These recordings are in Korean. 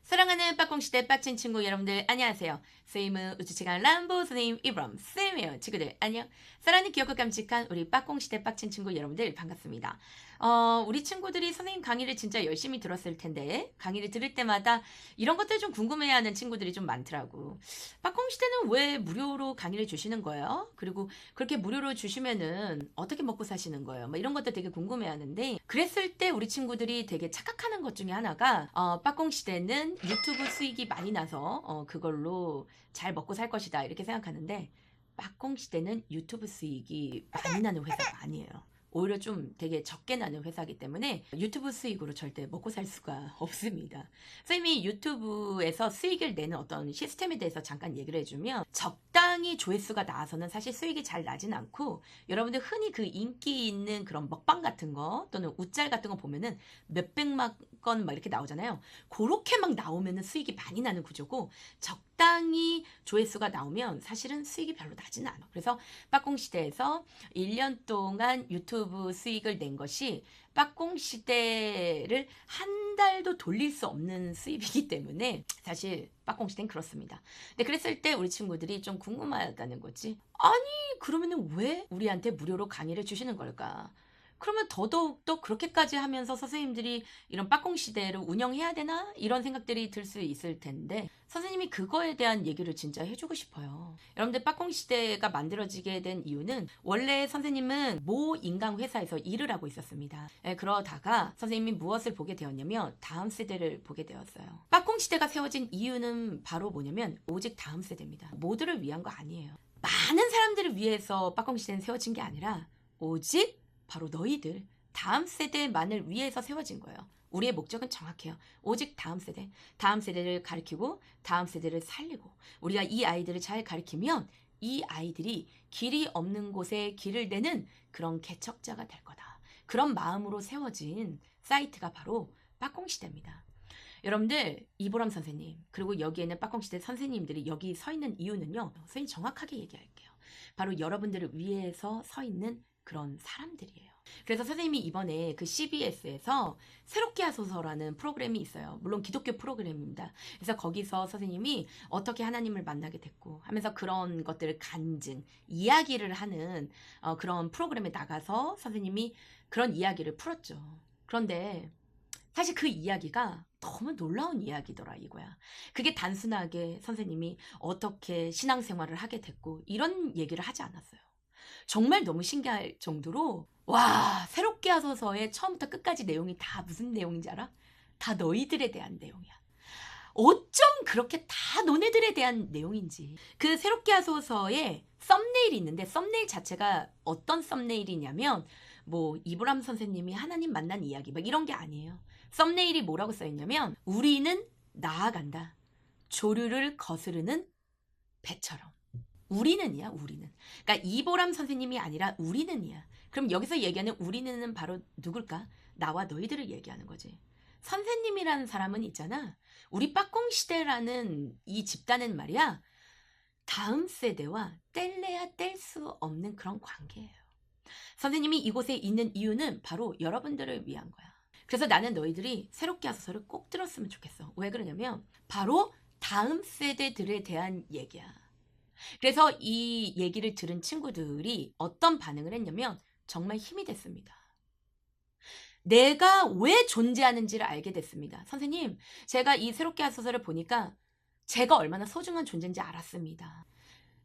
사랑하는 빠꽁시대 빡친 친구 여러분들 안녕하세요. 쌤은 우주체간 람보 선생님 이브럼 쌤이에요. 친구들 안녕. 사랑하는 귀엽고 깜찍한 우리 빠꽁시대 빡친 친구 여러분들 반갑습니다. 우리 친구들이 선생님 강의를 진짜 열심히 들었을 텐데 강의를 들을 때마다 이런 것들 좀 궁금해하는 친구들이 좀 많더라고. 빠꽁시대는 왜 무료로 강의를 주시는 거예요? 그리고 그렇게 무료로 주시면은 어떻게 먹고 사시는 거예요? 뭐 이런 것들 되게 궁금해하는데 그랬을 때 우리 친구들이 되게 착각하는 것 중에 하나가 빠꽁시대는 유튜브 수익이 많이 나서 그걸로 잘 먹고 살 것이다 이렇게 생각하는데 빠꽁시대는 유튜브 수익이 많이 나는 회사가 아니에요. 오히려 좀 되게 적게 나는 회사이기 때문에 유튜브 수익으로 절대 먹고 살 수가 없습니다. 선생님이 유튜브에서 수익을 내는 어떤 시스템에 대해서 잠깐 얘기를 해주면 적당히 조회수가 나와서는 사실 수익이 잘 나진 않고 여러분들 흔히 그 인기 있는 그런 먹방 같은 거 또는 웃잘 같은 거 보면은 몇백만 건 막 이렇게 나오잖아요. 그렇게 막 나오면은 수익이 많이 나는 구조고 적당히 조회수가 나오면 사실은 수익이 별로 나지는 않아. 그래서 빠꽁시대에서 1년 동안 유튜브 수익을 낸 것이 빠꽁시대를 한 달도 돌릴 수 없는 수입이기 때문에 사실 빠꽁시대는 그렇습니다. 근데 그랬을 때 우리 친구들이 좀 궁금하다는 거지. 아니 그러면은 왜 우리한테 무료로 강의를 주시는 걸까? 그러면 더더욱 또 그렇게까지 하면서 선생님들이 이런 빠꽁시대를 운영해야 되나? 이런 생각들이 들 수 있을 텐데 선생님이 그거에 대한 얘기를 진짜 해주고 싶어요. 여러분들 빠꽁시대가 만들어지게 된 이유는 원래 선생님은 모 인강 회사에서 일을 하고 있었습니다. 그러다가 선생님이 무엇을 보게 되었냐면 다음 세대를 보게 되었어요. 빠꽁시대가 세워진 이유는 바로 뭐냐면 오직 다음 세대입니다. 모두를 위한 거 아니에요. 많은 사람들을 위해서 빠꽁시대는 세워진 게 아니라 오직 바로 너희들 다음 세대만을 위해서 세워진 거예요. 우리의 목적은 정확해요. 오직 다음 세대, 다음 세대를 가르치고 다음 세대를 살리고 우리가 이 아이들을 잘 가르치면 이 아이들이 길이 없는 곳에 길을 내는 그런 개척자가 될 거다. 그런 마음으로 세워진 사이트가 바로 빠꽁시대입니다. 여러분들 이보람 선생님 그리고 여기에는 빠꽁시대 선생님들이 여기 서 있는 이유는요. 선생님 정확하게 얘기할게요. 바로 여러분들을 위해서 서 있는 그런 사람들이에요. 그래서 선생님이 이번에 그 CBS에서 새롭게 하소서라는 프로그램이 있어요. 물론 기독교 프로그램입니다. 그래서 거기서 선생님이 어떻게 하나님을 만나게 됐고 하면서 그런 것들을 간증, 이야기를 하는 그런 프로그램에 나가서 선생님이 그런 이야기를 풀었죠. 그런데 사실 그 이야기가 너무 놀라운 이야기더라 이거야. 그게 단순하게 선생님이 어떻게 신앙생활을 하게 됐고 이런 얘기를 하지 않았어요. 정말 너무 신기할 정도로 와 새롭게 하소서의 처음부터 끝까지 내용이 다 무슨 내용인지 알아? 다 너희들에 대한 내용이야. 어쩜 그렇게 다 너네들에 대한 내용인지. 그 새롭게 하소서에 썸네일이 있는데 썸네일 자체가 어떤 썸네일이냐면 뭐 이브람 선생님이 하나님 만난 이야기 막 이런 게 아니에요. 썸네일이 뭐라고 써있냐면 우리는 나아간다. 조류를 거스르는 배처럼. 우리는이야, 우리는. 그러니까 이보람 선생님이 아니라 우리는이야. 그럼 여기서 얘기하는 우리는 바로 누굴까? 나와 너희들을 얘기하는 거지. 선생님이라는 사람은 있잖아. 우리 빠꽁시대라는 이 집단은 말이야. 다음 세대와 뗄래야 뗄 수 없는 그런 관계예요. 선생님이 이곳에 있는 이유는 바로 여러분들을 위한 거야. 그래서 나는 너희들이 새롭게 하소서를 꼭 들었으면 좋겠어. 왜 그러냐면 바로 다음 세대들에 대한 얘기야. 그래서 이 얘기를 들은 친구들이 어떤 반응을 했냐면 정말 힘이 됐습니다. 내가 왜 존재하는지를 알게 됐습니다. 선생님, 제가 이 새롭게 하소서를 보니까 제가 얼마나 소중한 존재인지 알았습니다.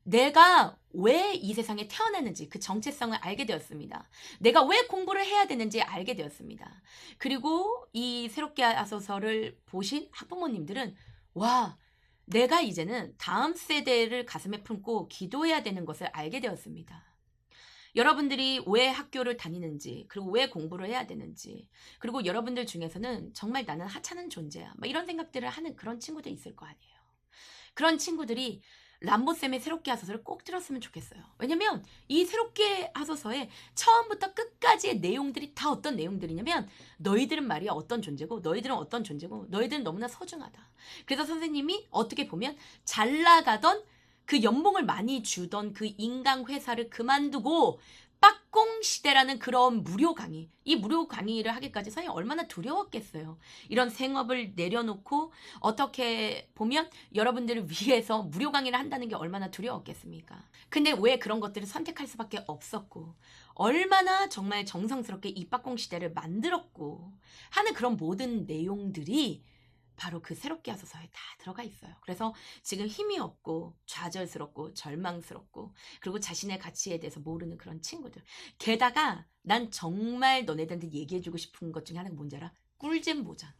내가 왜 이 세상에 태어났는지 그 정체성을 알게 되었습니다. 내가 왜 공부를 해야 되는지 알게 되었습니다. 그리고 이 새롭게 하소서를 보신 학부모님들은 와, 내가 이제는 다음 세대를 가슴에 품고 기도해야 되는 것을 알게 되었습니다. 여러분들이 왜 학교를 다니는지, 그리고 왜 공부를 해야 되는지, 그리고 여러분들 중에서는 정말 나는 하찮은 존재야. 막 이런 생각들을 하는 그런 친구들이 있을 거 아니에요. 그런 친구들이 람보쌤의 새롭게 하소서를 꼭 들었으면 좋겠어요. 왜냐면 이 새롭게 하소서의 처음부터 끝까지의 내용들이 다 어떤 내용들이냐면 너희들은 말이야 어떤 존재고 너희들은 어떤 존재고 너희들은 너무나 소중하다. 그래서 선생님이 어떻게 보면 잘 나가던 그 연봉을 많이 주던 그 인강 회사를 그만두고 빠꽁 시대라는 그런 무료 강의, 이 무료 강의를 하기까지 선생님이 얼마나 두려웠겠어요. 이런 생업을 내려놓고 어떻게 보면 여러분들을 위해서 무료 강의를 한다는 게 얼마나 두려웠겠습니까? 근데 왜 그런 것들을 선택할 수밖에 없었고, 얼마나 정말 정성스럽게 이 빠꽁 시대를 만들었고 하는 그런 모든 내용들이 바로 그 새롭게 하소서에 다 들어가 있어요. 그래서 지금 힘이 없고 좌절스럽고 절망스럽고 그리고 자신의 가치에 대해서 모르는 그런 친구들. 게다가 난 정말 너네들한테 얘기해주고 싶은 것 중에 하나가 뭔지 알아? 꿀잼 모자.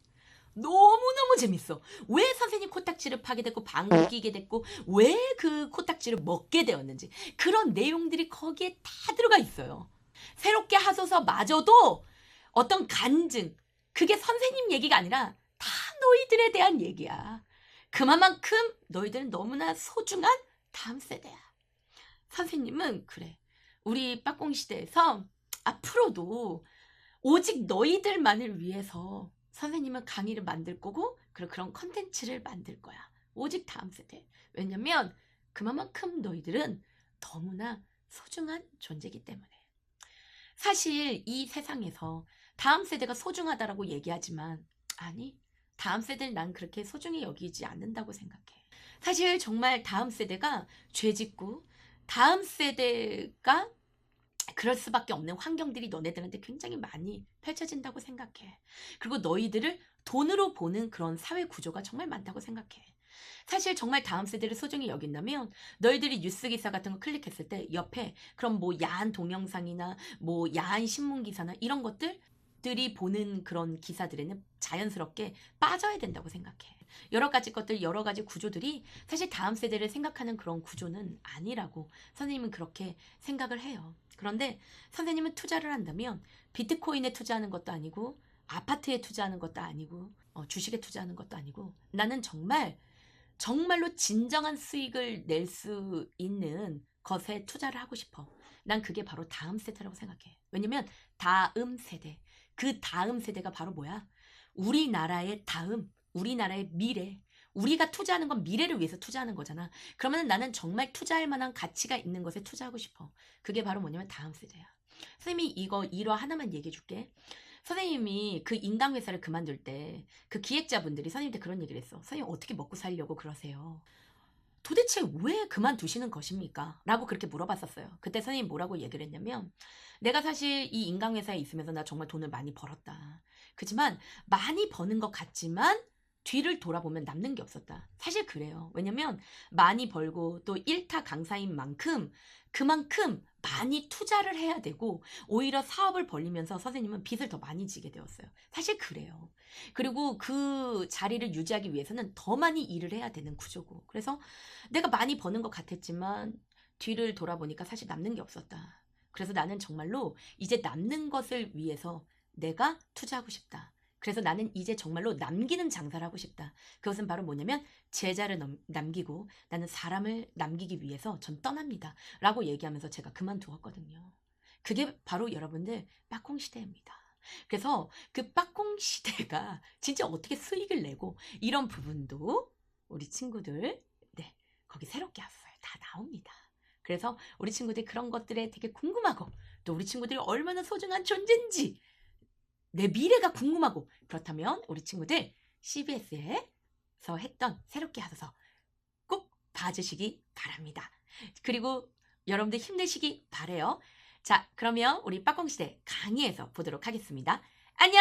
너무너무 재밌어. 왜 선생님 코딱지를 파게 됐고 방귀 끼게 됐고 왜 그 코딱지를 먹게 되었는지 그런 내용들이 거기에 다 들어가 있어요. 새롭게 하소서마저도 어떤 간증, 그게 선생님 얘기가 아니라 다 너희들에 대한 얘기야. 그만큼 너희들은 너무나 소중한 다음 세대야. 선생님은 그래. 우리 빠꽁 시대에서 앞으로도 오직 너희들만을 위해서 선생님은 강의를 만들 거고 그런 컨텐츠를 만들 거야. 오직 다음 세대. 왜냐면 그만큼 너희들은 너무나 소중한 존재이기 때문에. 사실 이 세상에서 다음 세대가 소중하다라고 얘기하지만 아니, 다음 세대를 난 그렇게 소중히 여기지 않는다고 생각해. 사실 정말 다음 세대가 죄짓고 다음 세대가 그럴 수밖에 없는 환경들이 너네들한테 굉장히 많이 펼쳐진다고 생각해. 그리고 너희들을 돈으로 보는 그런 사회 구조가 정말 많다고 생각해. 사실 정말 다음 세대를 소중히 여긴다면 너희들이 뉴스 기사 같은 거 클릭했을 때 옆에 그런 뭐 야한 동영상이나 뭐 야한 신문 기사나 이런 것들이 보는 그런 기사들에는 자연스럽게 빠져야 된다고 생각해. 여러 가지 것들, 여러 가지 구조들이 사실 다음 세대를 생각하는 그런 구조는 아니라고 선생님은 그렇게 생각을 해요. 그런데 선생님은 투자를 한다면 비트코인에 투자하는 것도 아니고 아파트에 투자하는 것도 아니고 주식에 투자하는 것도 아니고 나는 정말로 진정한 수익을 낼 수 있는 것에 투자를 하고 싶어. 난 그게 바로 다음 세대라고 생각해. 왜냐면 다음 세대, 그 다음 세대가 바로 뭐야? 우리나라의 다음, 우리나라의 미래. 우리가 투자하는 건 미래를 위해서 투자하는 거잖아. 그러면 나는 정말 투자할 만한 가치가 있는 것에 투자하고 싶어. 그게 바로 뭐냐면 다음 세대야. 선생님이 이거 일화 하나만 얘기해 줄게. 선생님이 그 인강회사를 그만둘 때 그 기획자분들이 선생님한테 그런 얘기를 했어. 선생님 어떻게 먹고 살려고 그러세요? 도대체 왜 그만두시는 것입니까? 라고 그렇게 물어봤었어요. 그때 선생님이 뭐라고 얘기를 했냐면 내가 사실 이 인강회사에 있으면서 나 정말 돈을 많이 벌었다. 그렇지만 많이 버는 것 같지만 뒤를 돌아보면 남는 게 없었다. 사실 그래요. 왜냐면 많이 벌고 또 1타 강사인 만큼 그만큼 많이 투자를 해야 되고 오히려 사업을 벌리면서 선생님은 빚을 더 많이 지게 되었어요. 사실 그래요. 그리고 그 자리를 유지하기 위해서는 더 많이 일을 해야 되는 구조고. 그래서 내가 많이 버는 것 같았지만 뒤를 돌아보니까 사실 남는 게 없었다. 그래서 나는 정말로 이제 남는 것을 위해서 내가 투자하고 싶다. 그래서 나는 이제 정말로 남기는 장사를 하고 싶다. 그것은 바로 뭐냐면 제자를 남기고 나는 사람을 남기기 위해서 전 떠납니다. 라고 얘기하면서 제가 그만두었거든요. 그게 바로 여러분들 빠꽁 시대입니다. 그래서 그 빠꽁 시대가 진짜 어떻게 수익을 내고 이런 부분도 우리 친구들 네 거기 새롭게 왔어요. 다 나옵니다. 그래서 우리 친구들 그런 것들에 되게 궁금하고 또 우리 친구들이 얼마나 소중한 존재인지 내 미래가 궁금하고 그렇다면 우리 친구들 CBS에서 했던 새롭게 하소서 꼭 봐주시기 바랍니다. 그리고 여러분들 힘내시기 바래요. 자, 그러면 우리 빠꽁시대 강의에서 보도록 하겠습니다. 안녕!